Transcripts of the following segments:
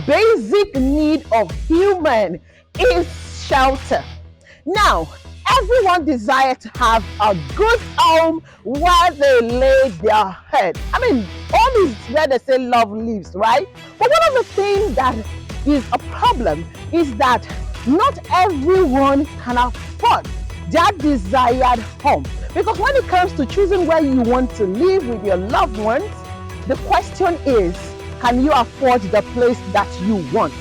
basic need of human is shelter. Now, everyone desires to have a good home where they lay their head. I mean, home is where they say love lives, right? But one of the things that is a problem is that not everyone can afford that desired home. Because when it comes to choosing where you want to live with your loved ones, the question is, can you afford the place that you want?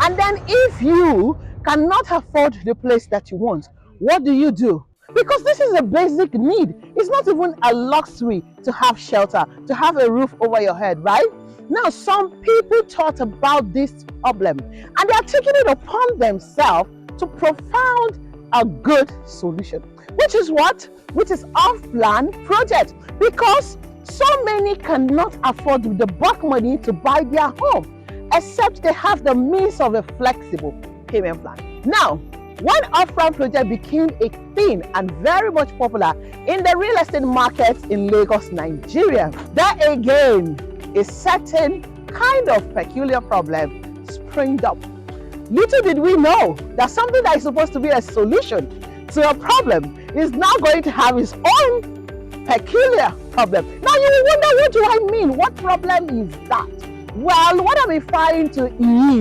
And then if you cannot afford the place that you want, what do you do? Because this is a basic need. It's not even a luxury to have shelter, to have a roof over your head, right? Now, some people thought about this problem and they are taking it upon themselves to propound a good solution, which is what? Which is off-plan project, because so many cannot afford the bulk money to buy their home, except they have the means of a flexible payment plan. Now, when off-plan project became a thing and very much popular in the real estate market in Lagos, Nigeria, there again, a certain kind of peculiar problem sprang up. Little did we know that something that is supposed to be a solution to a problem is now going to have its own peculiar problem. Now you will wonder, what do I mean? What problem is that? Well, what I'm referring to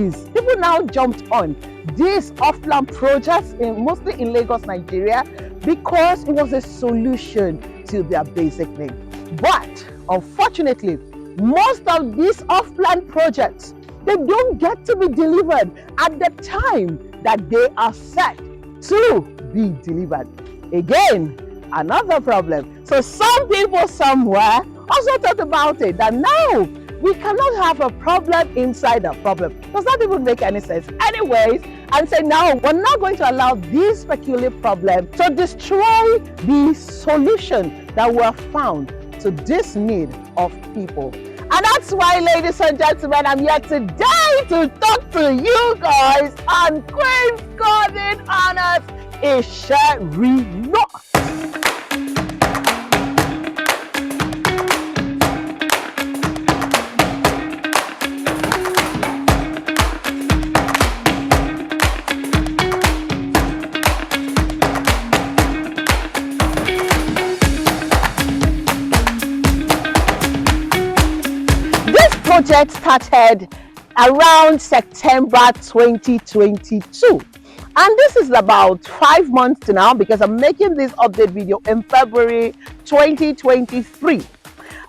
is people now jumped on these off-plan projects, mostly in Lagos, Nigeria, because it was a solution to their basic need. But unfortunately, most of these off-plan projects, they don't get to be delivered at the time that they are set to be delivered. Again, another problem. So some people somewhere also thought about it, that now we cannot have a problem inside a problem. Does that even make any sense? Anyways, and say now we're not going to allow this peculiar problem to destroy the solution that were found to this need of people. And that's why, ladies and gentlemen, I'm here today to talk to you guys on Queen Garden Annex, Isheri Lagos. Project started around September 2022, and this is about 5 months now, because I'm making this update video in February 2023,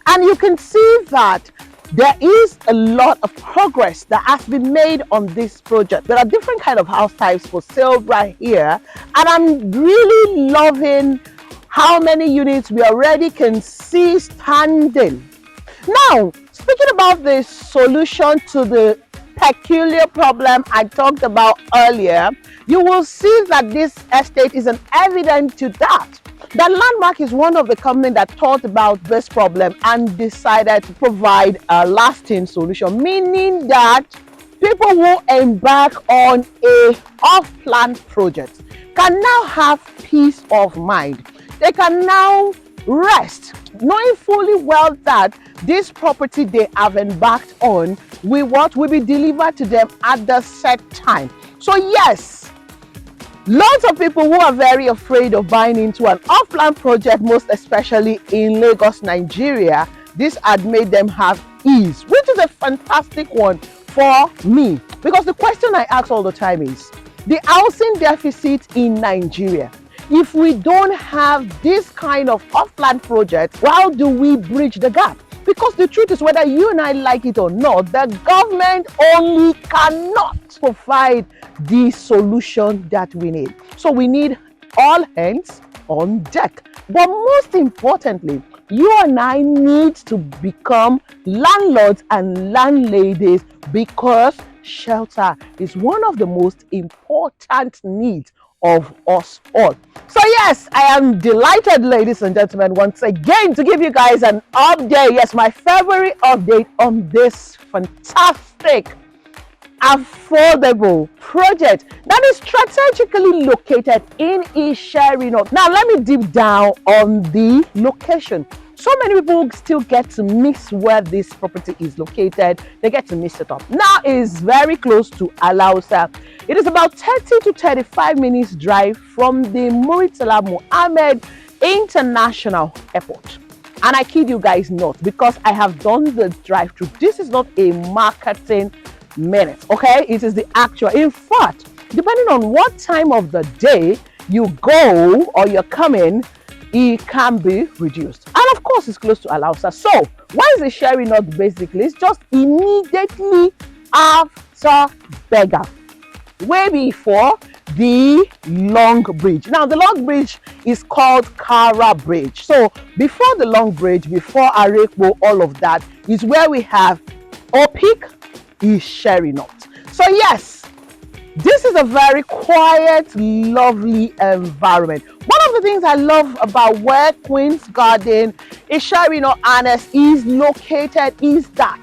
and you can see that there is a lot of progress that has been made on this project. There are different kind of house types for sale right here, and I'm really loving how many units we already can see standing. Now, speaking about the solution to the peculiar problem I talked about earlier, you will see that this estate is an evidence to that. The Landmark is one of the companies that thought about this problem and decided to provide a lasting solution, meaning that people who embark on a off-plan project can now have peace of mind. They can now rest, knowing fully well that this property they have embarked on will be delivered to them at the set time. So yes, lots of people who are very afraid of buying into an off-plan project, most especially in Lagos, Nigeria, this had made them have ease, which is a fantastic one for me, because the question I ask all the time is the housing deficit in Nigeria. If we don't have this kind of off-plan project, how do we bridge the gap? Because the truth is, whether you and I like it or not, the government only cannot provide the solution that we need. So we need all hands on deck. But most importantly, you and I need to become landlords and landladies, because shelter is one of the most important needs of us all. So yes, I am delighted, ladies and gentlemen, once again to give you guys an update. Yes, my February update on this fantastic, affordable project that is strategically located in Isheri Lagos. Now let me deep down on the location. So many people still get to miss where this property is located. They get to miss it up. Now it's very close to Alausa. It is about 30 to 35 minutes drive from the Muritala Mohammed International Airport. And I kid you guys not, because I have done the drive through. This is not a marketing minute, okay? It is the actual. In fact, depending on what time of the day you go or you're coming, it can be reduced. And of course, it's close to Alausa. So why is it sharing not basically? It's just immediately after Beggar, way before the Long Bridge. Now, the Long Bridge is called Kara Bridge. So before the Long Bridge, before Arekpo, all of that is where we have Opic, Isheri Lagos. So yes, this is a very quiet, lovely environment. One of the things I love about where Queen Garden Annex is located is that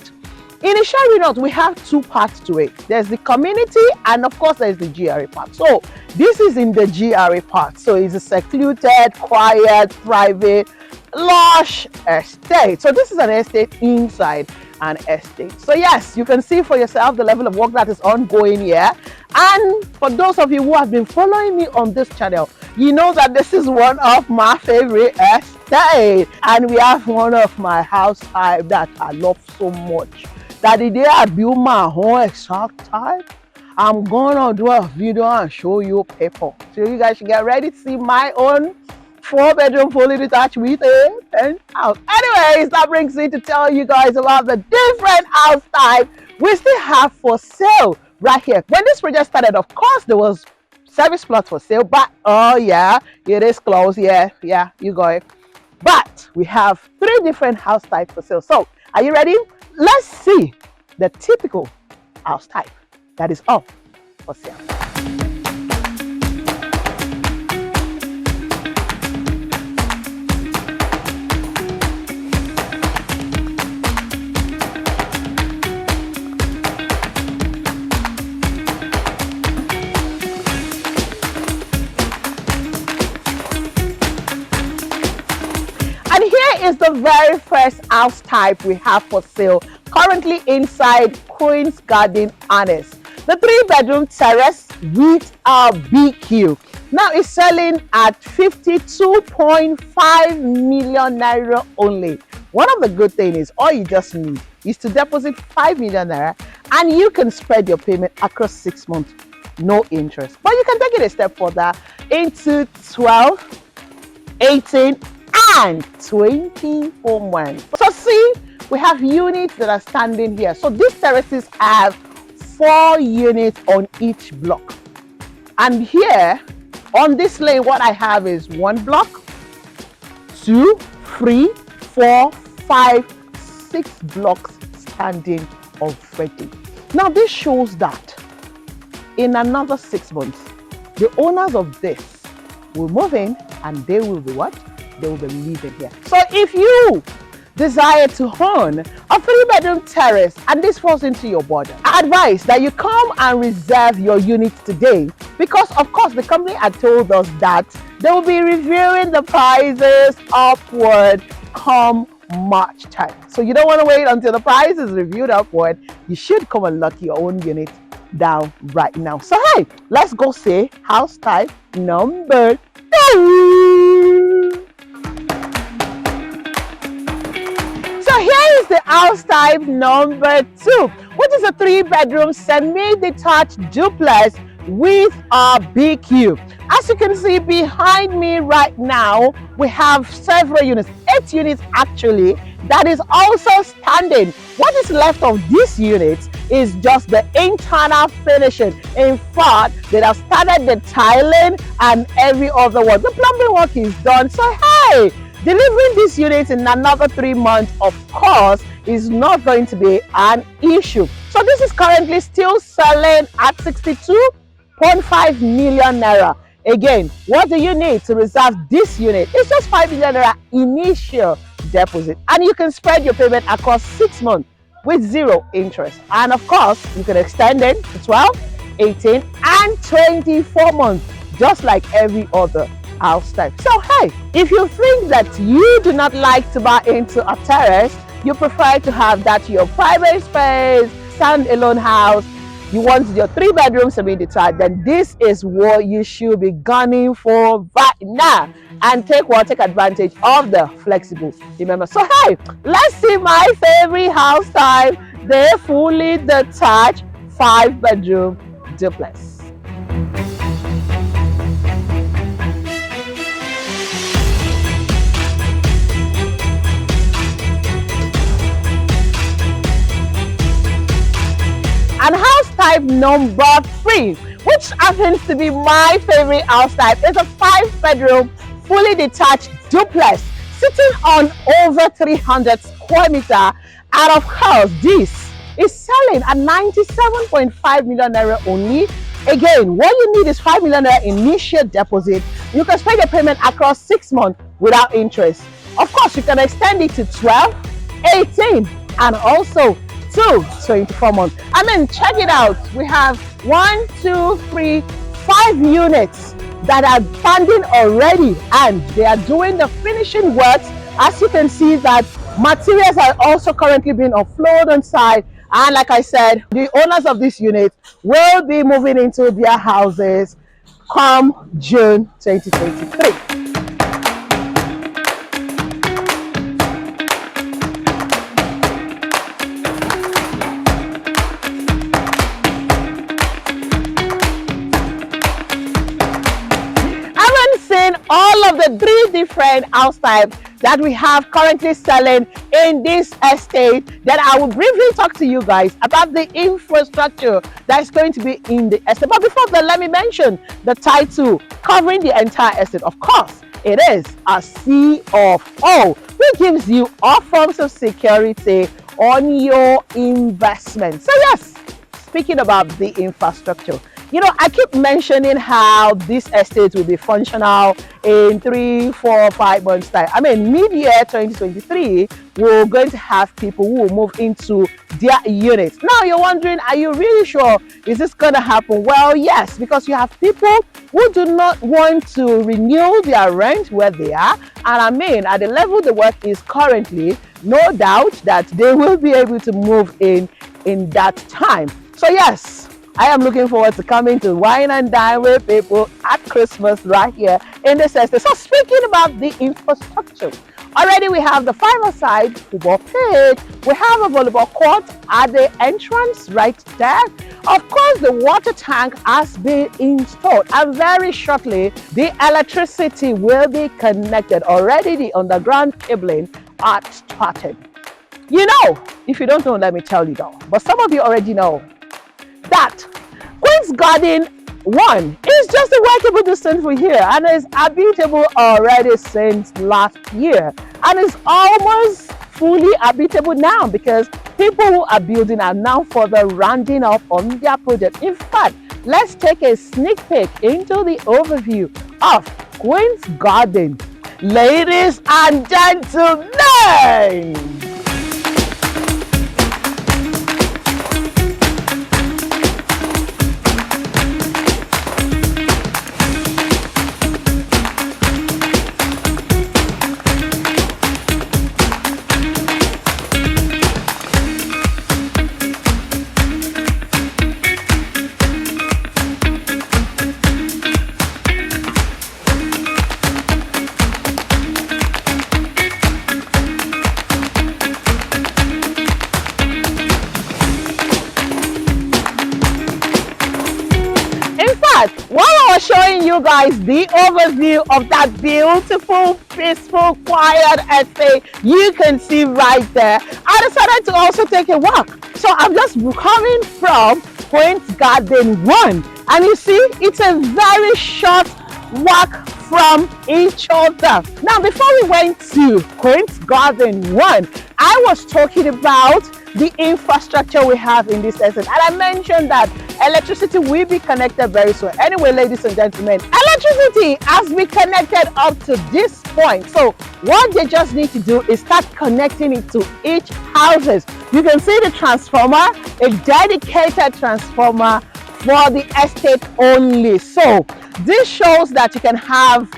in Isheri Lagos, we have two parts to it. There's the community and of course there's the GRA part. So this is in the GRA part. So it's a secluded, quiet, private, lush estate. So this is an estate inside an estate. So yes, you can see for yourself the level of work that is ongoing here. And for those of you who have been following me on this channel, you know that this is one of my favorite estates. And we have one of my house type that I love so much, that the day I build my own exact type, I'm gonna do a video and show you paper. So you guys should get ready to see my own 4-bedroom fully detached with a penthouse. Anyways, that brings me to tell you guys about the different house type we still have for sale right here. When this project started, of course, there was service plots for sale, but oh yeah, it is closed. Yeah, you got it. But we have 3 different house types for sale. So are you ready? Let's see the typical house type that is up for sale. Is the very first house type we have for sale currently inside Queen Garden Annex. The 3-bedroom terrace with a BQ. Now it's selling at 52.5 million naira only. One of the good things is all you just need is to deposit 5 million naira and you can spread your payment across 6 months, no interest. But you can take it a step further into 12, 18, and 24 months. So see, we have units that are standing here. So these terraces have 4 units on each block. And here on this lane, what I have is 1 block, 2, 3, 4, 5, 6 blocks standing already. Now this shows that in another 6 months, the owners of this will move in and they will be what? They will be living here. So if you desire to own a 3-bedroom terrace and this falls into your budget, I advise that you come and reserve your unit today, because of course the company had told us that they will be reviewing the prices upward come March time. So you don't want to wait until the price is reviewed upward. You should come and lock your own unit down right now. So hey, let's go say house type number 2. So here is the house type number 2, which is a 3-bedroom semi-detached duplex with a BQ. As you can see behind me right now, we have several units, 8 units actually, that is also standing. What is left of these units is just the internal finishing. In fact, they have started the tiling and every other work. The plumbing work is done. So hey, delivering these units in another 3 months, of course, is not going to be an issue. So this is currently still selling at 62.5 million naira. Again, what do you need to reserve this unit? It's just 5 million naira initial deposit, and you can spread your payment across 6 months with 0 interest. And of course, you can extend it to 12, 18, and 24 months, just like every other house type. So hey, if you think that you do not like to buy into a terrace, you prefer to have that your private space, stand-alone house, you want your 3-bedroom semi-detached, then this is what you should be gunning for right now, and take advantage of the flexible. Remember, so hey, let's see my favorite house type, the fully detached 5-bedroom duplex. And house type number 3, which happens to be my favorite house type, is a 5-bedroom fully detached duplex sitting on over 300 square meter. And of course, this is selling at 97.5 million naira only. Again, what you need is 5 million naira initial deposit. You can spread your payment across 6 months without interest. Of course, you can extend it to 12, 18, and also 24 months. I mean, check it out. We have 1, 2, 3, 5 units that are standing already, and they are doing the finishing works. As you can see, that materials are also currently being offloaded on site. And like I said, the owners of this unit will be moving into their houses come June 2023. All of the 3 different house types that we have currently selling in this estate, then I will briefly talk to you guys about the infrastructure that is going to be in the estate. But before that, let me mention the title covering the entire estate. Of course, it is a C of O, which gives you all forms of security on your investment. So yes, speaking about the infrastructure, you know, I keep mentioning how this estate will be functional in 3, 4, 5 months time. I mean, mid-year 2023, we're going to have people who will move into their units. Now you're wondering, are you really sure? Is this going to happen? Well, yes, because you have people who do not want to renew their rent where they are. And I mean, at the level the work is currently, no doubt that they will be able to move in that time. So yes, I am looking forward to coming to wine and dine with people at Christmas right here in this estate. So speaking about the infrastructure, already we have the 5-a-side football pitch. We have a volleyball court at the entrance right there. Of course, the water tank has been installed, and very shortly the electricity will be connected. Already the underground cabling are started. You know, if you don't know, let me tell you though, but some of you already know that Queen Garden 1 is just a walkable distance from here, and is habitable already since last year, and is almost fully habitable now because people who are building are now further rounding up on their project. In fact, let's take a sneak peek into the overview of Queen Garden. Ladies and gentlemen, while I was showing you guys the overview of that beautiful, peaceful, quiet estate you can see right there, I decided to also take a walk. So I'm just coming from Queen Garden 1, and you see it's a very short walk from each other. Now, before we went to Queen Garden 1, I was talking about the infrastructure we have in this estate, and I mentioned that electricity will be connected very soon. Anyway, ladies and gentlemen, electricity has been connected up to this point. So what they just need to do is start connecting it to each houses. You can see the transformer, a dedicated transformer for the estate only. So this shows that you can have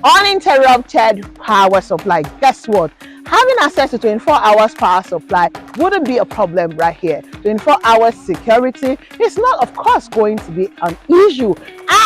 uninterrupted power supply. Guess what? Having access to 24 hours power supply wouldn't be a problem right here. 24 hours security is not, of course, going to be an issue.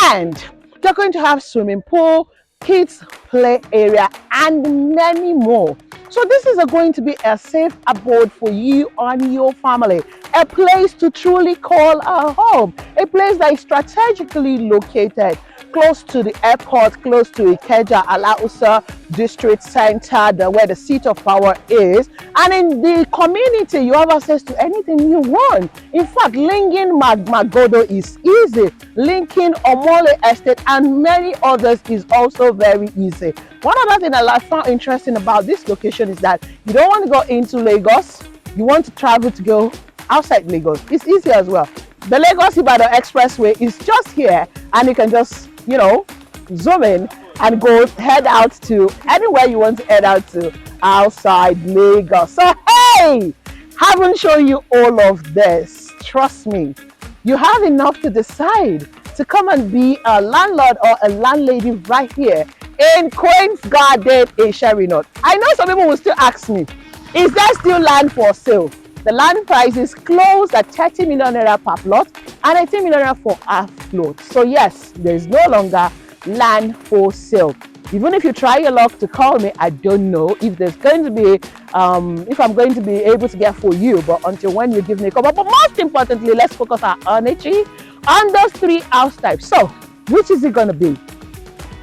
And you're going to have swimming pool, kids play area, and many more. So this is going to be a safe abode for you and your family. A place to truly call a home. A place that is strategically located close to the airport, close to Ikeja, Alausa district center, where the seat of power is. And in the community, you have access to anything you want. In fact, linking Magodo is easy. Linking Omole Estate and many others is also very easy. One other thing that I found interesting about this location is that you don't want to go into Lagos. You want to travel to go outside Lagos. It's easy as well. The Lagos-Ibadan Expressway is just here, and you can just, you know, zoom in and go head out to anywhere you want to head out to outside Lagos. So hey, haven't shown you all of this. Trust me, you have enough to decide to come and be a landlord or a landlady right here in Queen Garden in Isheri Lagos. I know some people will still ask me, is there still land for sale? The land price is closed at 30 million naira per plot and 18 million naira for half plot. So yes, there is no longer land for sale. Even if you try your luck to call me, I don't know if there's going to be, if I'm going to be able to get for you. But until when you give me a call. But most importantly, let's focus our energy on those three house types. So which is it going to be?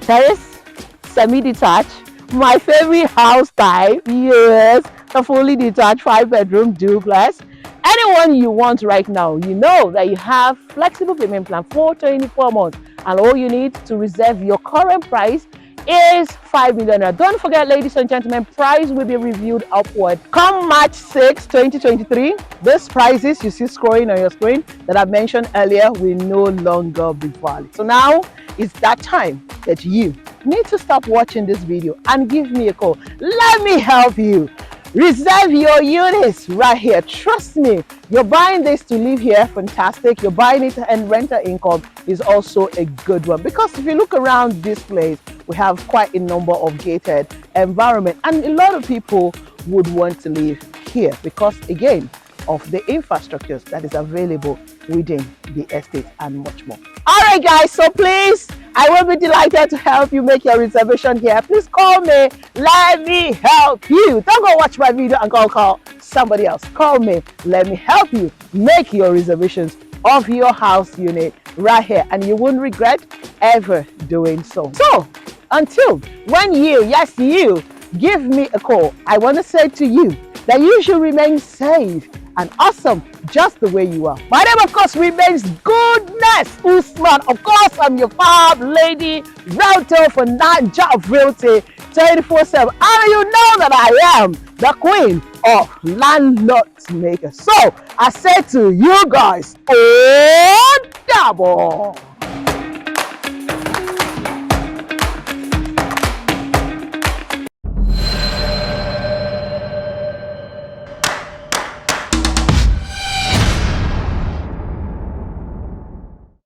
Terrace, semi-detached, my favorite house type, yes, a fully detached 5-bedroom duplex. Anyone you want right now, you know that you have flexible payment plan for 24 months, and all you need to reserve your current price is 5 million. Don't forget, ladies and gentlemen, price will be reviewed upward come March 6, 2023. These prices you see scrolling on your screen that I mentioned earlier will no longer be valid. So now it's that time that you need to stop watching this video and give me a call. Let me help you reserve your units right here. Trust me, you're buying this to live here, fantastic. You're buying it and rental income is also a good one, because if you look around this place, we have quite a number of gated environment, and a lot of people would want to live here because, again, of the infrastructures that is available within the estate and much more. All right, guys, so please, I will be delighted to help you make your reservation here. Please call me. Let me help you. Don't go watch my video and call somebody else. Call me. Let me help you make your reservations of your house unit right here, and you won't regret ever doing so. So until when you, yes you, give me a call, I want to say to you that you should remain safe and awesome just the way you are. My name, of course, remains Goodness Usman. Of course, I'm your fab lady realtor for Naija of Realty 24/7. And you know that I am the queen of landlord makers. So I say to you guys, oh, double.